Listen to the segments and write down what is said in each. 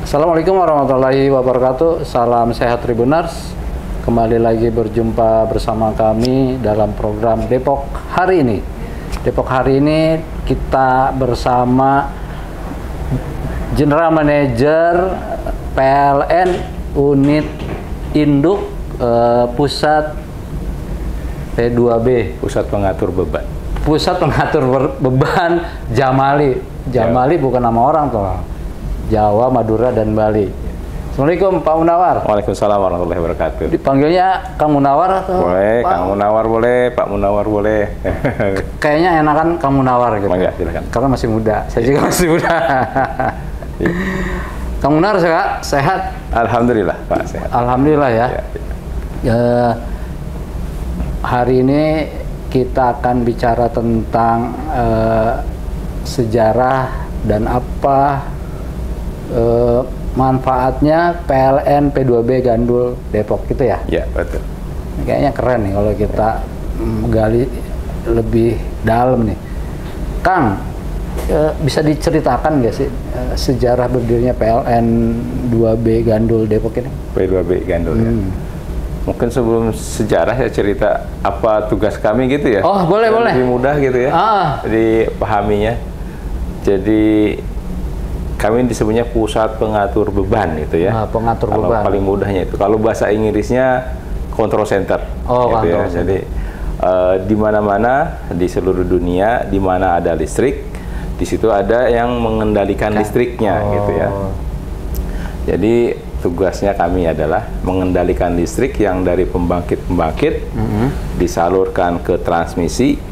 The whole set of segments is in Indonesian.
Assalamualaikum warahmatullahi wabarakatuh. Salam sehat Tribuners. Kembali lagi berjumpa bersama kami dalam program Depok Hari Ini. Depok Hari Ini kita bersama General Manager PLN Unit Induk Pusat P2B, Pusat Pengatur Beban. Pusat Pengatur Beban Jamali. Jamali bukan nama orang tuh. Jawa, Madura, dan Bali. Assalamualaikum Pak Munawar. Waalaikumsalam warahmatullahi wabarakatuh. Dipanggilnya Kang Munawar atau boleh, Pak? Kang Munawar boleh, Pak Munawar boleh. Kayaknya enakan Kang Munawar gitu. Mangga, silakan. Karena masih muda. Saya juga masih muda. Kang Munawar sehat? Alhamdulillah Pak, sehat. Alhamdulillah ya. Hari ini kita akan bicara tentang sejarah dan apa manfaatnya PLN P2B Gandul Depok gitu ya? Ya, betul. Kayaknya keren nih kalau kita gali lebih dalam nih. Kang, bisa diceritakan nggak sih sejarah berdirinya PLN 2B Gandul Depok ini? P2B Gandul ya. Mungkin sebelum sejarah saya cerita apa tugas kami gitu ya. Oh, boleh, boleh. Lebih mudah gitu ya. Dipahaminya. Jadi kami disebutnya Pusat Pengatur Beban itu ya. Pengatur kalau beban. paling mudahnya itu. Kalau bahasa Inggrisnya Control Center. Oh, gitu ya. Center. Jadi di mana-mana di seluruh dunia di mana ada listrik, di situ ada yang mengendalikan listriknya gitu ya. Jadi tugasnya kami adalah mengendalikan listrik yang dari pembangkit-pembangkit disalurkan ke transmisi.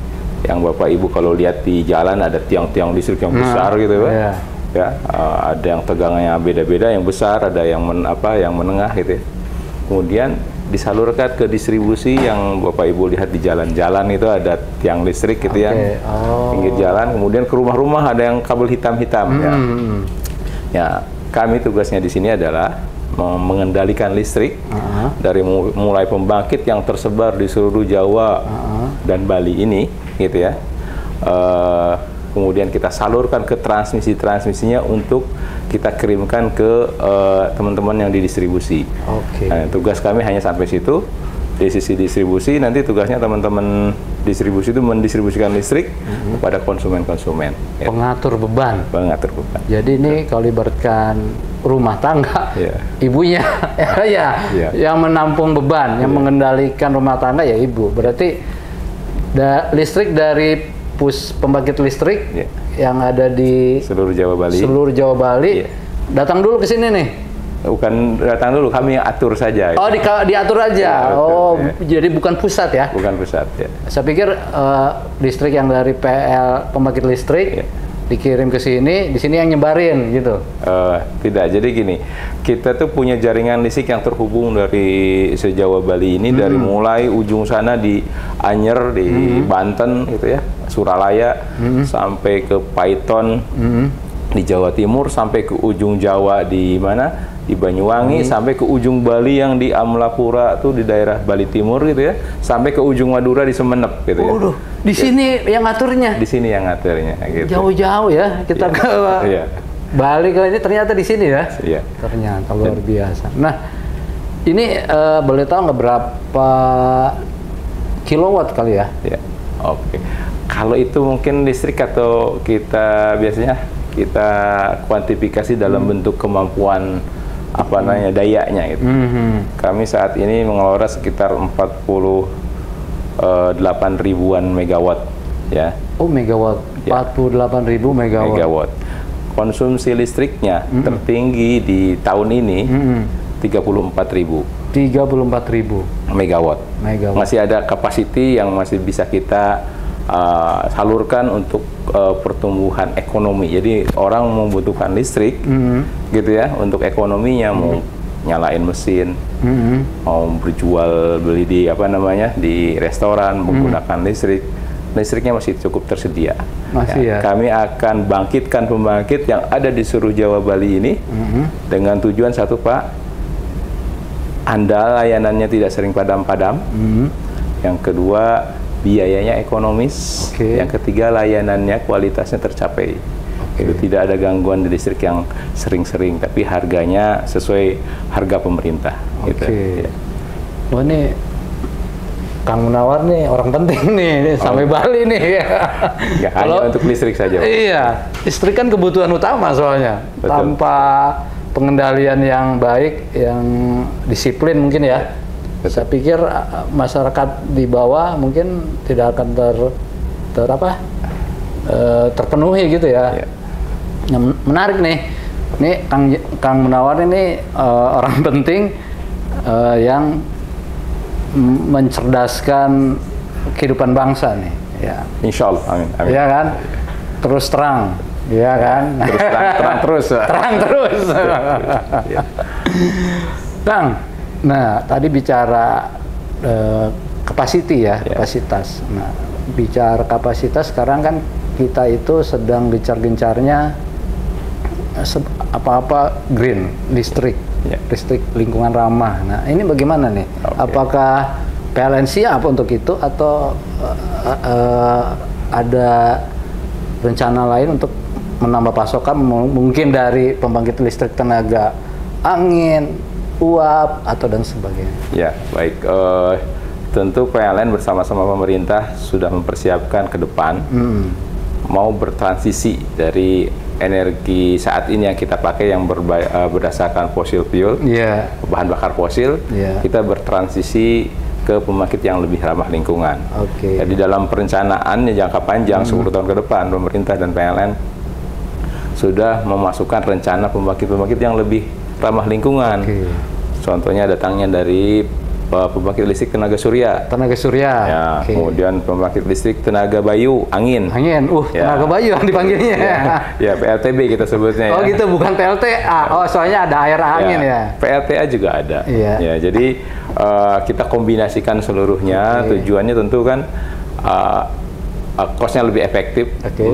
Yang Bapak Ibu kalau lihat di jalan ada tiang-tiang listrik yang besar gitu ya. Ya, ada yang tegangannya beda-beda, yang besar, ada yang yang menengah gitu ya. Kemudian disalurkan ke distribusi yang Bapak Ibu lihat di jalan-jalan itu ada tiang listrik gitu ya. Pinggir jalan, kemudian ke rumah-rumah ada yang kabel hitam-hitam ya. Ya, kami tugasnya di sini adalah mengendalikan listrik dari mulai pembangkit yang tersebar di seluruh Jawa dan Bali ini gitu ya. Kemudian kita salurkan ke transmisinya untuk kita kirimkan ke teman-teman yang didistribusi. Nah, tugas kami hanya sampai situ. Di sisi distribusi nanti tugasnya teman-teman distribusi itu mendistribusikan listrik kepada konsumen-konsumen. Ya. Pengatur beban. Pengatur beban. Jadi ini kalau ibaratkan rumah tangga, ibunya yang menampung beban, yang mengendalikan rumah tangga ya ibu. Berarti listrik dari pembangkit listrik yang ada di seluruh Jawa Bali, datang dulu ke sini nih. Bukan datang dulu, kami yang atur saja. Oh, diatur aja. Jadi bukan pusat ya? Bukan pusat ya. Saya pikir listrik yang dari pembangkit listrik dikirim ke sini, di sini yang nyebarin gitu. Tidak. Jadi gini, kita tuh punya jaringan listrik yang terhubung dari se-Jawa Bali ini dari mulai ujung sana di Anyer di Banten gitu ya, Suralaya sampai ke Paiton di Jawa Timur, sampai ke ujung Jawa di mana? Di Banyuwangi, sampai ke ujung Bali yang di Amlapura tuh di daerah Bali Timur gitu ya, sampai ke ujung Madura di Semenep gitu ya. Di sini yang ngaturnya? Di sini yang ngaturnya gitu. Jauh-jauh ya kita ke Bali ke ini ternyata di sini ya? Iya. Ternyata luar biasa. Nah, ini boleh tahu nggak berapa kilowatt kali ya? Iya. Oke. Kalau itu mungkin listrik atau kita biasanya kita kuantifikasi dalam bentuk kemampuan dayanya gitu. Kami saat ini mengelola sekitar 48 ribuan megawatt ya. Oh, megawatt. 48.000 megawatt. Konsumsi listriknya tertinggi di tahun ini 34.000. 34.000 megawatt. Masih ada capacity yang masih bisa kita salurkan untuk pertumbuhan ekonomi. Jadi orang membutuhkan listrik gitu ya untuk ekonominya, mau nyalain mesin, mau berjual beli di di restoran menggunakan listriknya masih cukup tersedia. Kami akan bangkitkan pembangkit yang ada di seluruh Jawa Bali ini dengan tujuan satu, Pak, andal layanannya tidak sering padam-padam. Yang kedua, biayanya ekonomis. Yang ketiga, layanannya kualitasnya tercapai. Itu tidak ada gangguan di listrik yang sering-sering, tapi harganya sesuai harga pemerintah. Gitu. Ya. Wah, ini Kang Munawar nih orang penting nih sampai Bali nih. Ya, hanya untuk listrik saja. Iya, listrik kan kebutuhan utama soalnya. Betul. Tanpa pengendalian yang baik, yang disiplin mungkin ya. Betul. Saya pikir masyarakat di bawah mungkin tidak akan terpenuhi gitu ya. Yang menarik nih, ini Kang Munawar ini orang penting yang mencerdaskan kehidupan bangsa nih, ya. Insya Allah, amin. Iya kan, terus terang, iya kan. Terus terang terus. Terang terus. Kang, nah tadi bicara capacity ya, kapasitas. Nah, bicara kapasitas sekarang kan kita itu sedang gencar-gencarnya apa-apa green, listrik. Listrik lingkungan ramah. Nah, ini bagaimana nih? Apakah PLN siap untuk itu atau ada rencana lain untuk menambah pasokan mungkin dari pembangkit listrik tenaga angin, uap atau dan sebagainya? Ya, baik. Tentu PLN bersama-sama pemerintah sudah mempersiapkan ke depan mau bertransisi dari energi saat ini yang kita pakai yang berdasarkan fossil fuel, bahan bakar fosil, kita bertransisi ke pembangkit yang lebih ramah lingkungan. Jadi dalam perencanaan jangka panjang 10 tahun ke depan, pemerintah dan PLN sudah memasukkan rencana pembangkit-pembangkit yang lebih ramah lingkungan. Contohnya datangnya dari pembangkit listrik tenaga surya. Tenaga surya. Ya, kemudian pembangkit listrik tenaga bayu, angin. Angin. Tenaga bayu yang dipanggilnya. Ya, PLTB kita sebutnya. Oh, gitu, bukan PLTA. Oh, soalnya ada air angin ya. PLTA juga ada. Ya, jadi kita kombinasikan seluruhnya. Tujuannya tentu kan cost-nya lebih efektif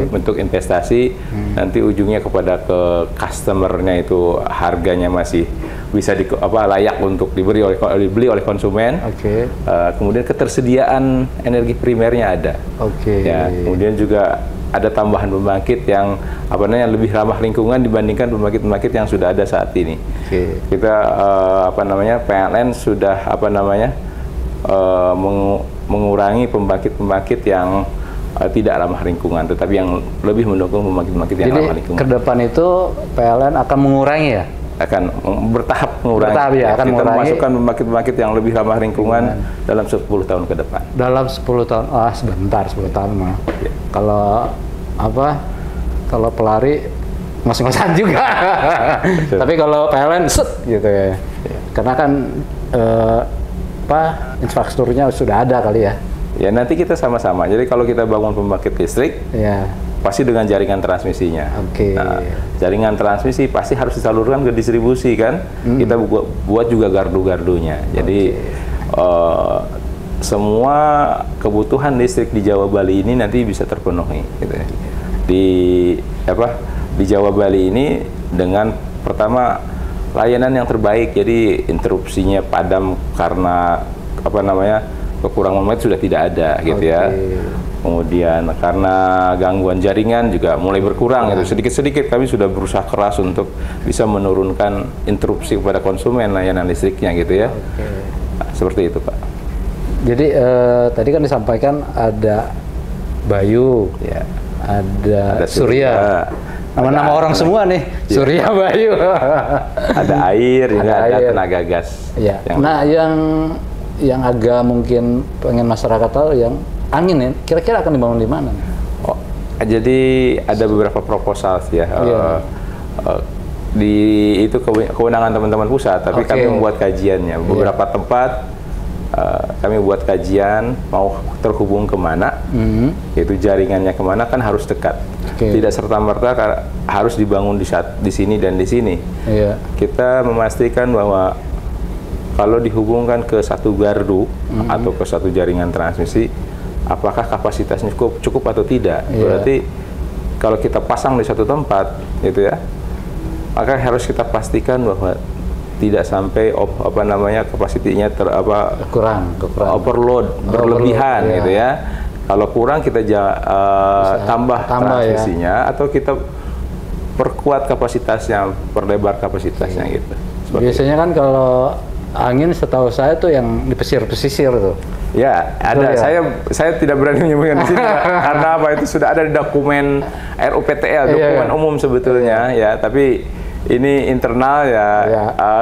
untuk investasi. Nanti ujungnya kepada ke customer-nya itu harganya masih bisa layak untuk dibeli oleh konsumen. Kemudian ketersediaan energi primernya ada. Ya, kemudian juga ada tambahan pembangkit yang lebih ramah lingkungan dibandingkan pembangkit-pembangkit yang sudah ada saat ini. Kita PLN sudah mengurangi pembangkit-pembangkit yang tidak ramah lingkungan, tetapi yang lebih mendukung pembangkit-pembangkit yang ramah lingkungan. Jadi ke depan itu PLN akan mengurangi ya? Akan bertahap mengurangi. Akan kita memasukkan pembangkit-pembangkit yang lebih ramah lingkungan dalam 10 tahun ke depan. Dalam 10 tahun, sebentar 10 tahun mah. Kalau pelari ngos-ngosan juga. Tapi kalau PLN gitu ya. Karena kan infrastrukturnya sudah ada kali ya. Ya, nanti kita sama-sama. Jadi kalau kita bangun pembangkit listrik, pasti dengan jaringan transmisinya. Nah, jaringan transmisi pasti harus disalurkan ke distribusi kan. Kita buat juga gardu-gardunya. Jadi semua kebutuhan listrik di Jawa Bali ini nanti bisa terpenuhi. Gitu ya. Di Jawa Bali ini dengan pertama layanan yang terbaik. Jadi interupsinya padam karena kekurangan magnet sudah tidak ada gitu ya. Kemudian karena gangguan jaringan juga mulai berkurang gitu. Sedikit-sedikit kami sudah berusaha keras untuk bisa menurunkan interupsi kepada konsumen layanan listriknya gitu ya. Nah, seperti itu, Pak. Jadi tadi kan disampaikan ada bayu, ada surya. Nama-nama orang semua nih, surya, bayu. Ada air, ada tenaga gas. Nah, yang agak mungkin pengen masyarakat tahu yang angin ya, kira-kira akan dibangun di mana? Jadi ada beberapa proposal sih ya. Itu kewenangan teman-teman pusat, tapi kami membuat kajiannya. Beberapa tempat kami buat kajian mau terhubung kemana, yaitu jaringannya kemana kan harus dekat. Tidak serta-merta harus dibangun di sini dan di sini. Kita memastikan bahwa kalau dihubungkan ke satu gardu atau ke satu jaringan transmisi, apakah kapasitasnya cukup atau tidak? Berarti kalau kita pasang di satu tempat, gitu ya, maka harus kita pastikan bahwa tidak sampai kapasitinya kurang overload, berlebihan, gitu ya. Kalau kurang kita tambah transmisinya, atau kita perkuat kapasitasnya, perlebar kapasitasnya gitu. Biasanya kan kalau angin setahu saya tuh yang di pesisir tuh. Ya, ada. Ya? Saya tidak berani menyebutkan di sini karena apa, itu sudah ada di dokumen RUPTL, dokumen umum sebetulnya ya, tapi ini internal ya.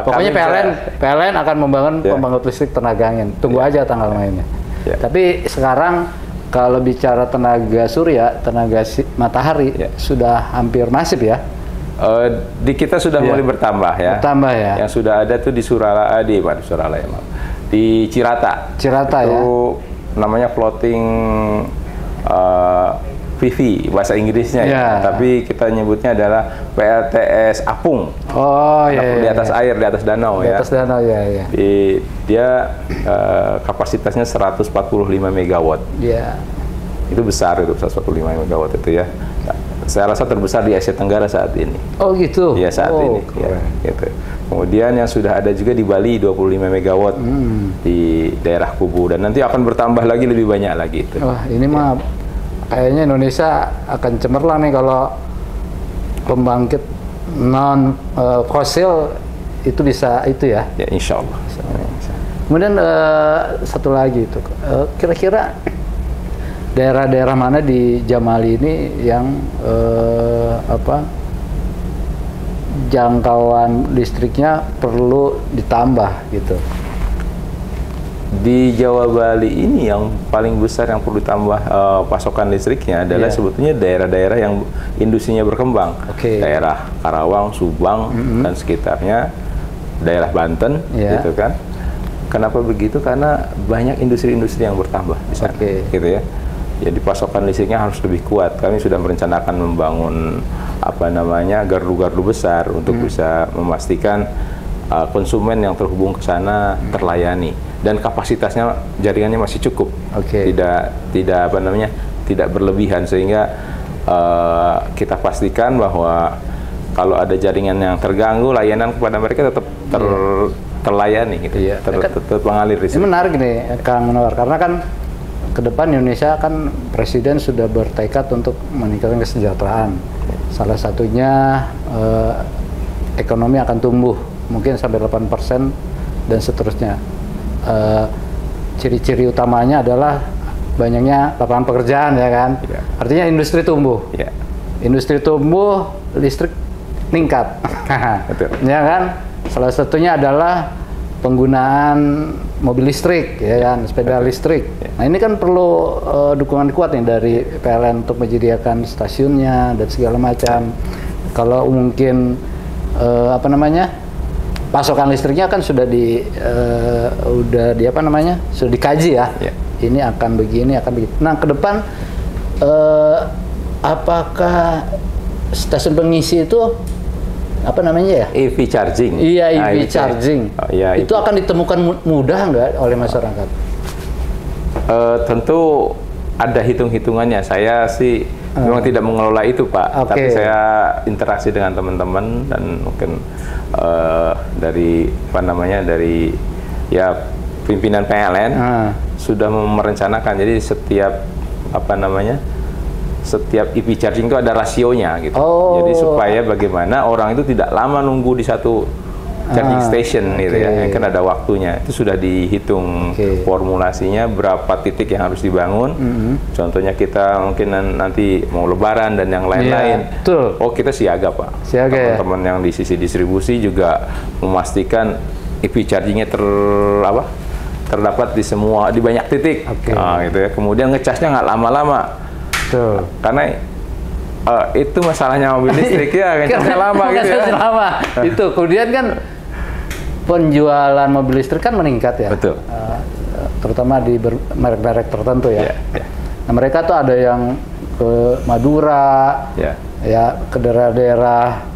Pokoknya PLN akan membangun pembangkit listrik tenaga angin. Tunggu aja tanggal mainnya. Tapi sekarang kalau bicara tenaga surya, tenaga matahari sudah hampir masif ya. Di kita sudah mulai bertambah ya. Bertambah ya. Yang sudah ada tuh di di Cirata. Cirata itu, ya. Namanya floating PV bahasa Inggrisnya ya. Tapi kita nyebutnya adalah PLTS Apung. Oh iya. Di atas air, di atas danau ya. Di atas danau ya. Dia kapasitasnya 145 megawatt. Iya. Itu besar itu 145 megawatt itu ya. Saya rasa terbesar di Asia Tenggara saat ini. Oh gitu? Iya saat ini. Ya, gitu. Kemudian yang sudah ada juga di Bali 25 megawatt di daerah Kubu, dan nanti akan bertambah lagi, lebih banyak lagi itu. Wah ini mah kayaknya Indonesia akan cemerlang nih kalau pembangkit non fosil itu bisa itu ya? Ya insya Allah. Kemudian satu lagi itu kira-kira daerah-daerah mana di Jamali ini yang jangkauan listriknya perlu ditambah gitu? Di Jawa Bali ini yang paling besar yang perlu ditambah pasokan listriknya adalah sebetulnya daerah-daerah yang industrinya berkembang. Daerah Karawang, Subang dan sekitarnya, daerah Banten gitu kan. Kenapa begitu? Karena banyak industri-industri yang bertambah di sana, gitu ya. Jadi pasokan listriknya harus lebih kuat. Kami sudah merencanakan membangun gardu-gardu besar untuk bisa memastikan konsumen yang terhubung ke sana terlayani, dan kapasitasnya jaringannya masih cukup. Tidak berlebihan, sehingga kita pastikan bahwa kalau ada jaringan yang terganggu, layanan kepada mereka tetap terlayani gitu. Tetap mengalir listrik. Ini menarik nih Kang Munawar, karena kan ke depan Indonesia kan Presiden sudah bertekad untuk meningkatkan kesejahteraan. Salah satunya ekonomi akan tumbuh mungkin sampai 8% dan seterusnya. Ciri-ciri utamanya adalah banyaknya lapangan pekerjaan ya kan. Artinya industri tumbuh. Industri tumbuh, listrik meningkat. Ya kan? Salah satunya adalah penggunaan mobil listrik, ya kan, sepeda listrik. Nah ini kan perlu dukungan kuat nih dari PLN untuk menyediakan stasiunnya dan segala macam. Kalau mungkin pasokan listriknya kan sudah sudah dikaji ya. Ini akan begini, akan begitu. Nah ke depan apakah stasiun pengisi itu EV charging. Iya, EV charging. Itu akan ditemukan mudah nggak oleh masyarakat? Tentu ada hitung-hitungannya. Saya sih memang tidak mengelola itu, Pak. Tapi saya interaksi dengan teman-teman dan mungkin dari pimpinan PLN sudah merencanakan. Jadi setiap EV charging itu ada rasionya gitu. Jadi supaya bagaimana orang itu tidak lama nunggu di satu charging station gitu ya. Kan ada waktunya. Itu sudah dihitung formulasinya, berapa titik yang harus dibangun. Contohnya kita mungkin nanti mau lebaran dan yang lain-lain. Kita siaga, Pak. Teman-teman yang di sisi distribusi juga memastikan EV chargingnya terdapat di banyak titik. Gitu ya. Kemudian ngecasnya nggak lama-lama. Karena itu masalahnya mobil listrik ya, ngecasnya lama gitu ya. Itu kemudian kan penjualan mobil listrik kan meningkat ya. Terutama di merek-merek tertentu ya. Nah, mereka tuh ada yang ke Madura, ya ke daerah-daerah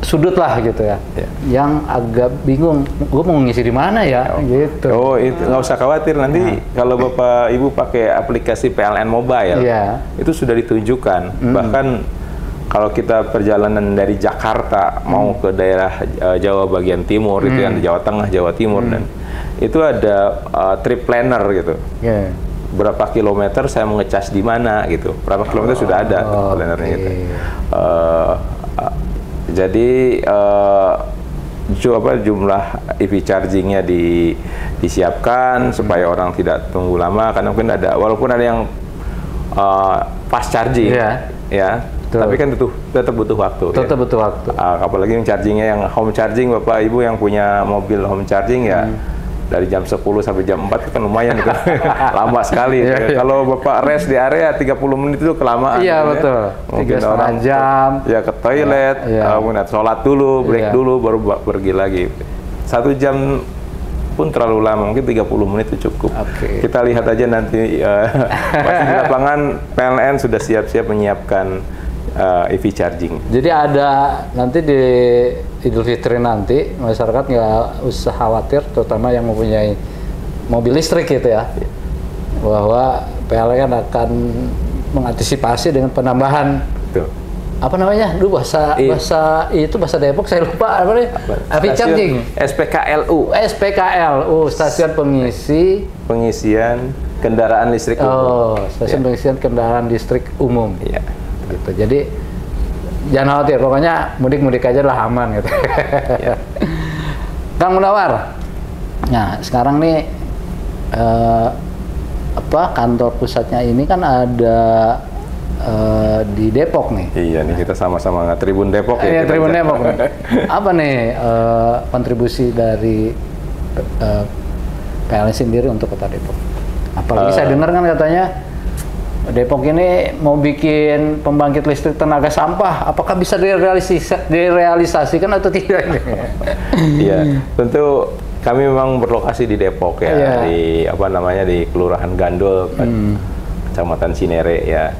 sudut lah gitu ya. Yang agak bingung, gue mau ngisi di mana ya gitu. Itu nggak usah khawatir, nanti kalau Bapak Ibu pakai aplikasi PLN Mobile, itu sudah ditunjukkan. Bahkan kalau kita perjalanan dari Jakarta mau ke daerah Jawa bagian timur, itu yang Jawa Tengah, Jawa Timur, dan itu ada trip planner gitu. berapa kilometer saya mau ngecas di mana gitu. Berapa kilometer sudah ada kalendernya gitu. Jadi jumlah EV chargingnya disiapkan supaya orang tidak tunggu lama, karena mungkin walaupun ada yang fast charging, ya. Tapi kan tetap butuh waktu. Tetap butuh waktu. Apalagi yang chargingnya yang home charging, Bapak Ibu yang punya mobil home charging ya. Dari jam 10 sampai jam 4 kan lumayan itu. Lama sekali. Kalau Bapak rest di area 30 menit itu kelamaan. Iya, betul. Mungkin orang jam. Ya ke toilet, kemudian sholat dulu, break dulu, baru pergi lagi. 1 jam pun terlalu lama, mungkin 30 menit itu cukup. Kita lihat aja nanti, pasti di lapangan PLN sudah siap-siap menyiapkan EV charging. Jadi ada nanti di Idul Fitri nanti masyarakat nggak usah khawatir, terutama yang mempunyai mobil listrik gitu ya, bahwa PLN akan mengantisipasi dengan penambahan apa namanya? bahasa Depok saya lupa apa nih? EV charging. SPKLU, stasiun pengisian kendaraan listrik umum. Stasiun pengisian kendaraan listrik umum. Iya. Gitu. Jadi jangan khawatir, pokoknya mudik-mudik aja lah, aman gitu. Kang Munawar, nah sekarang nih kantor pusatnya ini kan ada di Depok nih. Iya nih, kita sama-sama Tribun Depok ya. Iya, Tribun Depok. Apa nih kontribusi dari PLN sendiri untuk Kota Depok? Apalagi saya dengar kan katanya Depok ini mau bikin pembangkit listrik tenaga sampah. Apakah bisa direalisasikan atau tidak? Iya, tentu kami memang berlokasi di Depok ya, di di Kelurahan Gandul, Kecamatan Cinere ya.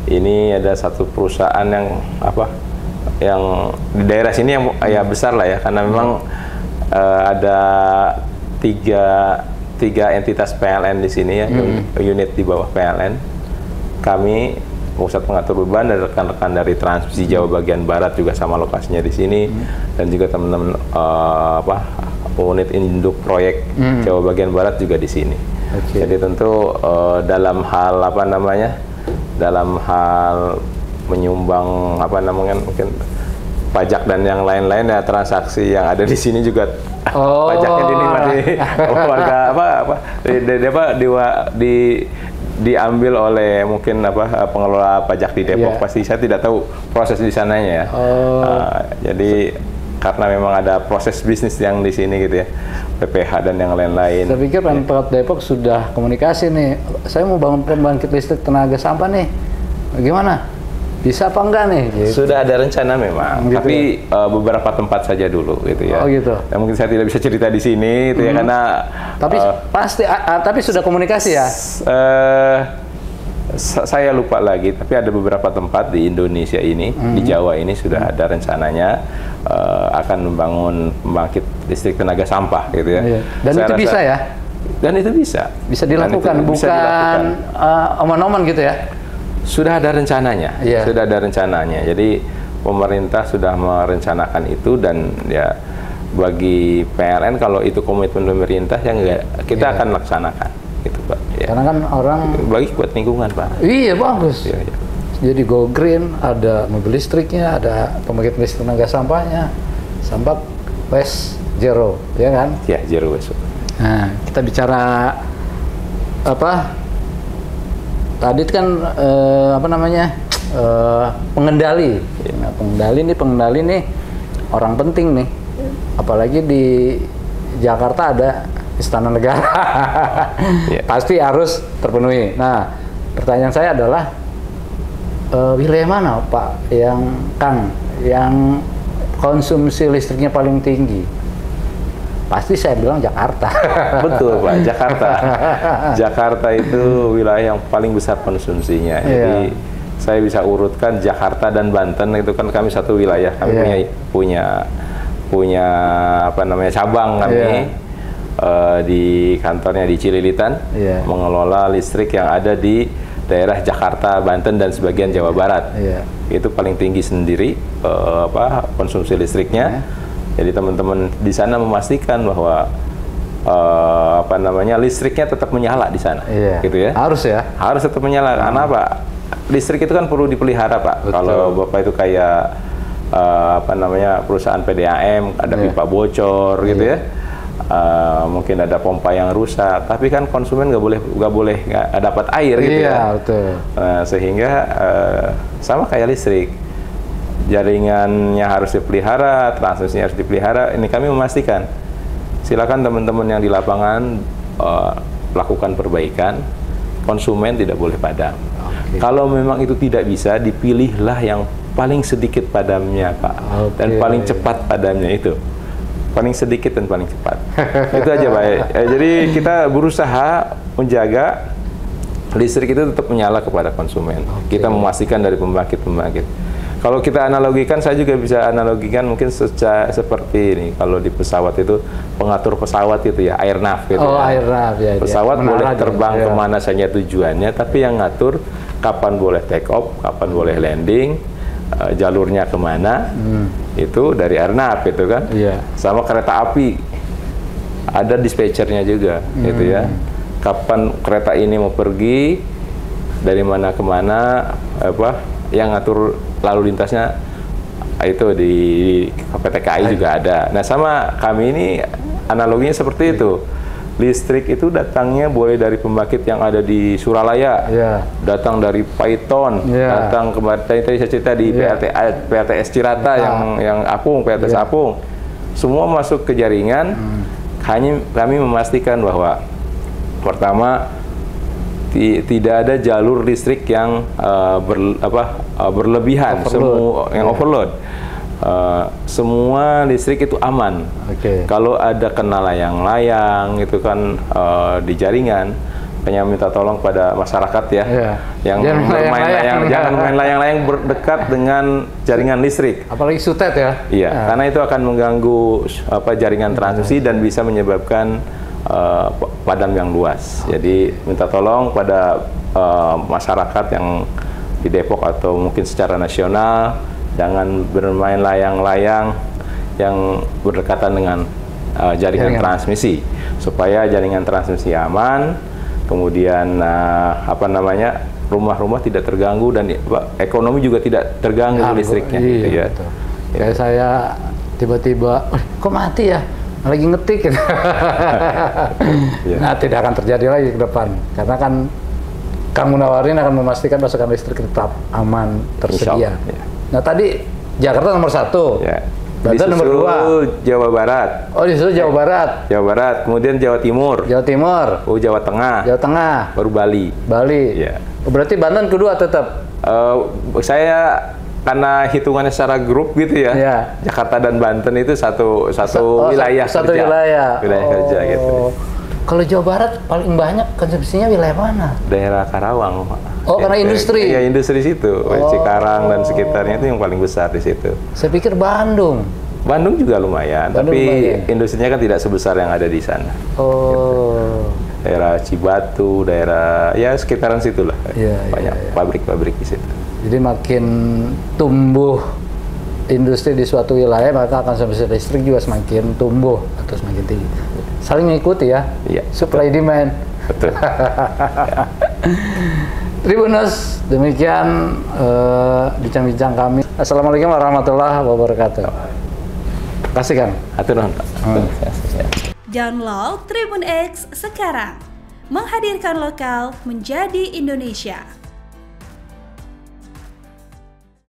Ini ada satu perusahaan yang di daerah sini yang besar lah ya, karena memang ada tiga entitas PLN di sini ya, unit di bawah PLN. Kami pusat pengatur beban dan rekan-rekan dari Transmisi Jawa bagian Barat juga sama lokasinya di sini, dan juga teman-teman unit induk proyek Jawa bagian Barat juga di sini. Jadi tentu dalam hal dalam hal menyumbang mungkin pajak dan yang lain-lain ya, transaksi yang ada di sini juga pajaknya dinikmati warga diambil oleh mungkin pengelola pajak di Depok. Pasti saya tidak tahu proses di sananya ya. Jadi karena memang ada proses bisnis yang di sini gitu ya, PPH dan yang lain-lain. Saya pikir Pemkot Depok sudah komunikasi nih, saya mau bangun pembangkit listrik tenaga sampah nih, gimana? Bisa apa enggak nih? Gitu. Sudah ada rencana memang, gitu tapi beberapa tempat saja dulu gitu ya. Oh gitu. Dan mungkin saya tidak bisa cerita di sini gitu ya, karena tapi tapi sudah komunikasi ya. Saya lupa lagi, tapi ada beberapa tempat di Indonesia ini, di Jawa ini sudah ada rencananya akan membangun pembangkit listrik tenaga sampah gitu ya. Dan saya itu bisa ya? Dan itu bisa. Bisa dilakukan, bukan oman-oman gitu ya? Sudah ada rencananya, sudah ada rencananya. Jadi pemerintah sudah merencanakan itu, dan ya bagi PLN kalau itu komitmen pemerintah yang kita akan laksanakan, gitu Pak. Ya. Karena kan orang bagi buat lingkungan Pak. Iya bagus. Jadi go green, ada mobil listriknya, ada pembangkit listrik tenaga sampahnya, sampai waste zero, ya kan? Ya, zero waste. Nah, kita bicara tadi kan pengendali. Nah, pengendali nih orang penting nih. Apalagi di Jakarta ada Istana Negara. Pasti harus terpenuhi. Nah, pertanyaan saya adalah wilayah mana Pak yang konsumsi listriknya paling tinggi? Pasti saya bilang Jakarta. Betul Pak, Jakarta. Jakarta itu wilayah yang paling besar konsumsinya. Jadi saya bisa urutkan Jakarta dan Banten, itu kan kami satu wilayah. Kami punya cabang kami di kantornya di Cililitan, mengelola listrik yang ada di daerah Jakarta, Banten dan sebagian Jawa Barat. Itu paling tinggi sendiri konsumsi listriknya. Jadi teman-teman di sana memastikan bahwa listriknya tetap menyala di sana, gitu ya. Harus ya. Harus tetap menyala. Karena apa? Listrik itu kan perlu dipelihara, Pak. Betul. Kalau Bapak itu kayak perusahaan PDAM, ada pipa bocor, gitu ya. Mungkin ada pompa yang rusak, tapi kan konsumen nggak boleh dapat air, gitu ya. Betul. Sehingga sama kayak listrik. Jaringannya harus dipelihara, transmisinya harus dipelihara. Ini kami memastikan. Silakan teman-teman yang di lapangan lakukan perbaikan, konsumen tidak boleh padam. Kalau memang itu tidak bisa, dipilihlah yang paling sedikit padamnya, Pak, dan paling cepat padamnya itu. Paling sedikit dan paling cepat. Itu aja, Pak. Jadi kita berusaha menjaga listrik itu tetap menyala kepada konsumen. Kita memastikan dari pembangkit-pembangkit. Kalau kita analogikan, saya juga bisa analogikan mungkin seperti ini. Kalau di pesawat itu, pengatur pesawat itu ya, airnav gitu. Airnav ya. Pesawat boleh terbang kemana saja tujuannya, tapi yang ngatur kapan boleh take off, kapan boleh landing, jalurnya kemana, itu dari airnav gitu kan. Sama kereta api, ada dispatchernya juga, gitu ya. Kapan kereta ini mau pergi, dari mana kemana, yang ngatur lalu lintasnya itu di PT KAI juga ada. Nah, sama kami ini analoginya seperti itu. Listrik itu datangnya boleh dari pembangkit yang ada di Suralaya, datang dari Paiton, datang kemarin tadi saya cerita di PLTS Cirata yang Apung, PLTS Apung, semua masuk ke jaringan. Kami memastikan bahwa pertama tidak ada jalur listrik yang berlebihan, overload. Semua listrik itu aman. Kalau ada kena layang-layang itu kan di jaringan, hanya minta tolong pada masyarakat ya, yang jangan main layang-layang berdekat dengan jaringan listrik. Apalagi sutet ya. Karena itu akan mengganggu jaringan transmisi dan bisa menyebabkan padam yang luas. Jadi minta tolong pada masyarakat yang di Depok atau mungkin secara nasional, jangan bermain layang-layang yang berdekatan dengan jaringan transmisi, supaya jaringan transmisi aman, kemudian rumah-rumah tidak terganggu dan ekonomi juga tidak terganggu listriknya. Gitu ya. Kayak saya tiba-tiba, kok mati ya? Lagi ngetik gitu. Nah, tidak akan terjadi lagi ke depan, karena kan Kang Munawarin akan memastikan pasokan listrik tetap aman, tersedia. Nah, tadi Jakarta nomor 1, Banten nomor 2, Jawa Barat. Disusul Jawa Barat. Jawa Barat, kemudian Jawa Timur. Jawa Tengah. Baru Bali. Berarti Banten kedua tetap. Saya karena hitungannya secara grup gitu ya, Jakarta dan Banten itu satu wilayah kerja gitu. Kalau Jawa Barat paling banyak konsumsinya wilayah mana? Daerah Karawang, Pak. Karena industri. Iya, industri situ. Cikarang dan sekitarnya itu yang paling besar di situ. Saya pikir Bandung. Bandung juga lumayan, tapi industrinya kan tidak sebesar yang ada di sana. Gitu. Daerah Cibatu, daerah sekitaran situlah. Banyak pabrik-pabrik di situ. Jadi makin tumbuh industri di suatu wilayah, maka konsumsi listrik juga semakin tumbuh atau semakin tinggi. Saling mengikuti ya, supply demand. Betul. Tribuners, demikian bincang-bincang kami. Assalamualaikum warahmatullahi wabarakatuh. Terima kasih, Kang. Atur nuhun, Pak. Download Tribun X sekarang. Menghadirkan lokal menjadi Indonesia.